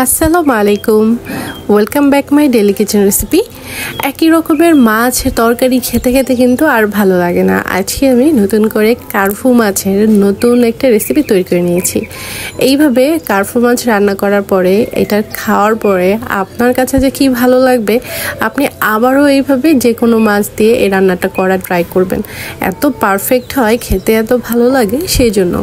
আসসালামু আলাইকুম, welcome back my daily kitchen recipe. একই রকমের মাছ তরকারি খেতে খেতে কিন্তু আর ভালো লাগে না। আজকে আমি নতুন করে কার্ফু মাছের নতুন একটা রেসিপি তৈরি করে নিয়েছি। এইভাবে কার্ফু মাছ রান্না করার পরে, এটা খাওয়ার পরে আপনার কাছে যে কি ভালো লাগবে, আপনি আবারও এইভাবে যে কোনো মাছ দিয়ে এই রান্নাটা করার ট্রাই করবেন। এত পারফেক্ট হয়, খেতে এত ভালো লাগে, সেই জন্য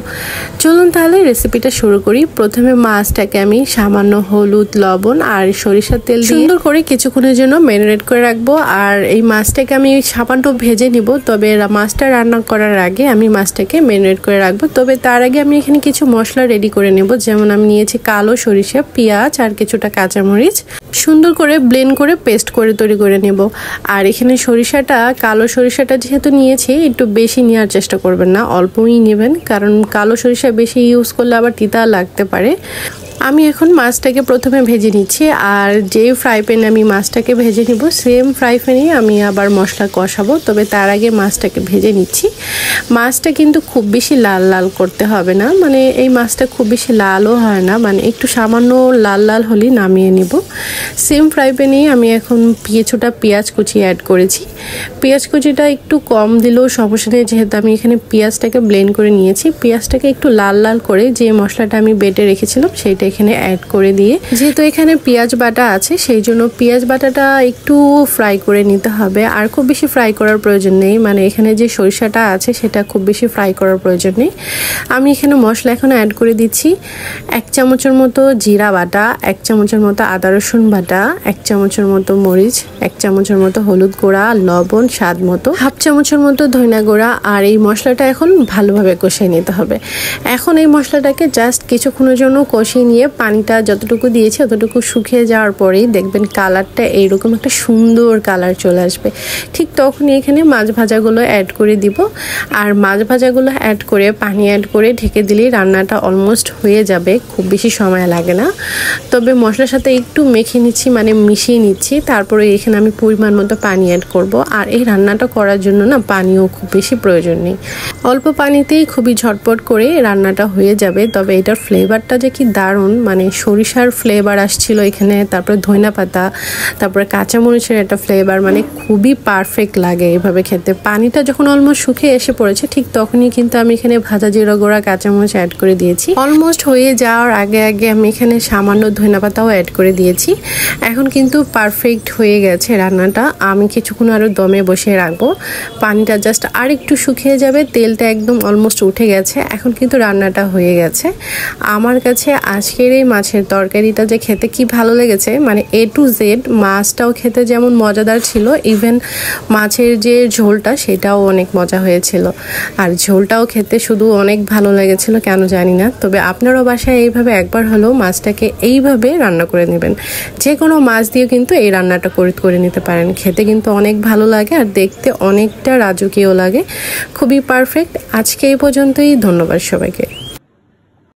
চলুন তাহলে রেসিপিটা শুরু করি। প্রথমে মাছটাকে আমি সামান্য হলুদ, লবণ আর সরিষার তেল দিয়ে সুন্দর করে কিছুক্ষণের জন্য ম্যারিনেট করে রাখবো। আর এই মাছটাকে আমি সামান্য ভেজে নিব। তবে মাছটা রান্না করার আগে আমি মাছটাকে ম্যারিনেট করে রাখবো। তবে তার আগে আমি এখানে কিছু মশলা রেডি করে নেব। যেমন আমি নিয়েছি কালো সরিষা, পেঁয়াজ আর কিছুটা কাঁচামরিচ। সুন্দর করে ব্লেন্ড করে পেস্ট করে তৈরি করে নেব। আর এখানে সরিষাটা, কালো সরিষাটা যেহেতু নিয়েছি, একটু বেশি নেওয়ার চেষ্টা করবেন না, অল্পই নেবেন, কারণ কালো সরিষা বেশি ইউজ করলে আবার তিতা লাগতে পারে। আমি এখন মাছটাকে প্রথমে ভেজে নিচ্ছি। আর যে ফ্রাই প্যানে আমি মাছটাকে ভেজে নিব, সেম ফ্রাই প্যানেই আমি আবার মশলা কষাবো। তবে তার আগে মাছটাকে ভেজে নিচ্ছি। মাছটা কিন্তু খুব বেশি লাল লাল করতে হবে না, মানে এই মাছটা খুব বেশি লালও হয় না, মানে একটু সামান্য লাল লাল হলেই নামিয়ে নিব। সেম ফ্রাই প্যানেই আমি এখন কিছুটা পেঁয়াজ কুচি অ্যাড করেছি। পেঁয়াজ কুচিটা একটু কম দিলেও সমস্যা নেই, যেহেতু আমি এখানে পেঁয়াজটাকে ব্লেন্ড করে নিয়েছি। পেঁয়াজটাকে একটু লাল লাল করে যে মশলাটা আমি বেটে রেখেছিলাম সেইটা এখানে অ্যাড করে দিয়ে, যেহেতু এখানে পেঁয়াজ বাটা আছে, সেই জন্য পেঁয়াজ বাটাটা একটু ফ্রাই করে নিতে হবে। আর খুব বেশি ফ্রাই করার প্রয়োজন নেই, মানে এখানে যে সরিষাটা আছে সেটা খুব বেশি ফ্রাই করার প্রয়োজন নেই। আমি এখানে মশলা এখন অ্যাড করে দিচ্ছি। 1 চামচের মতো জিরা বাটা, 1 চামচের মতো আদা রসুন বাটা, 1 চামচের মতো মরিচ, 1 চামচের মতো হলুদ গুঁড়া, লবণ স্বাদ মতো, 1/2 চামচের মতো ধনিয়া গুঁড়া। আর এই মশলাটা এখন ভালোভাবে কষিয়ে নিতে হবে। এখন এই মশলাটাকে জাস্ট কিছুক্ষণের জন্য কষিয়ে নিয়ে পানিটা যতটুকু দিয়েছি ততটুকু শুকিয়ে যাওয়ার পরেই দেখবেন কালারটা এইরকম একটা সুন্দর কালার চলে আসবে। ঠিক তখনই এখানে মাছ ভাজাগুলো অ্যাড করে দিব। আর মাছ ভাজাগুলো অ্যাড করে পানি অ্যাড করে ঢেকে দিলেই রান্নাটা অলমোস্ট হয়ে যাবে, খুব বেশি সময় লাগে না। তবে মশলার সাথে একটু মেখে নিচ্ছি, মানে মিশিয়ে নিচ্ছি। তারপরে এখানে আমি পরিমাণ মতো পানি অ্যাড করব। আর এই রান্নাটা করার জন্য না পানিও খুব বেশি প্রয়োজন নেই, অল্প পানিতেই খুবই ঝটপট করে রান্নাটা হয়ে যাবে। তবে এটার ফ্লেভারটা যে কি দারুণ, মানে সরিষার ফ্লেভার আসছিল এখানে, তারপরে ধনিয়া পাতা, তারপরে কাঁচামরিচের একটা ফ্লেভার, মানে খুবই পারফেক্ট লাগে এভাবে খেতে। পানিটা যখন অলমোস্ট শুকিয়ে এসে পড়েছে, ঠিক তখনই কিন্তু আমি এখানে ভাজা জিরা গুঁড়া, কাঁচামরিচ অ্যাড করে দিয়েছি। অলমোস্ট হয়ে যাওয়ার আগে আগে আমি এখানে সামান্য ধনিয়া পাতাও অ্যাড করে দিয়েছি। এখন কিন্তু পারফেক্ট হয়ে গেছে রান্নাটা। আমি কিছুক্ষণ আরও দমে বসিয়ে রাখবো। পানিটা জাস্ট আর একটু শুকিয়ে যাবে, তেলটা একদম অলমোস্ট উঠে গেছে। এখন কিন্তু রান্নাটা হয়ে গেছে। আমার কাছে আজকের এই মাছের তরকারিটা যে খেতে কি ভালো লেগেছে, মানে A to Z, মাছটাও খেতে যেমন মজাদার ছিল, ইভেন মাছের যে ঝোলটা সেটাও অনেক মজা হয়েছিল। আর ঝোলটাও খেতে শুধু অনেক ভালো লেগেছিল, কেন জানি না। তবে আপনারাও বাসায় এইভাবে একবার হলেও মাছটাকে এইভাবে রান্না করে নেবেন। যে কোনো মাছ দিয়ে কিন্তু এই রান্নাটা করে নিতে পারেন। খেতে কিন্তু অনেক ভালো লাগে আর দেখতে অনেকটা রাজকীয় লাগে। খুবই পারফেক্ট। আজকে এই পর্যন্তই। ধন্যবাদ সবাইকে।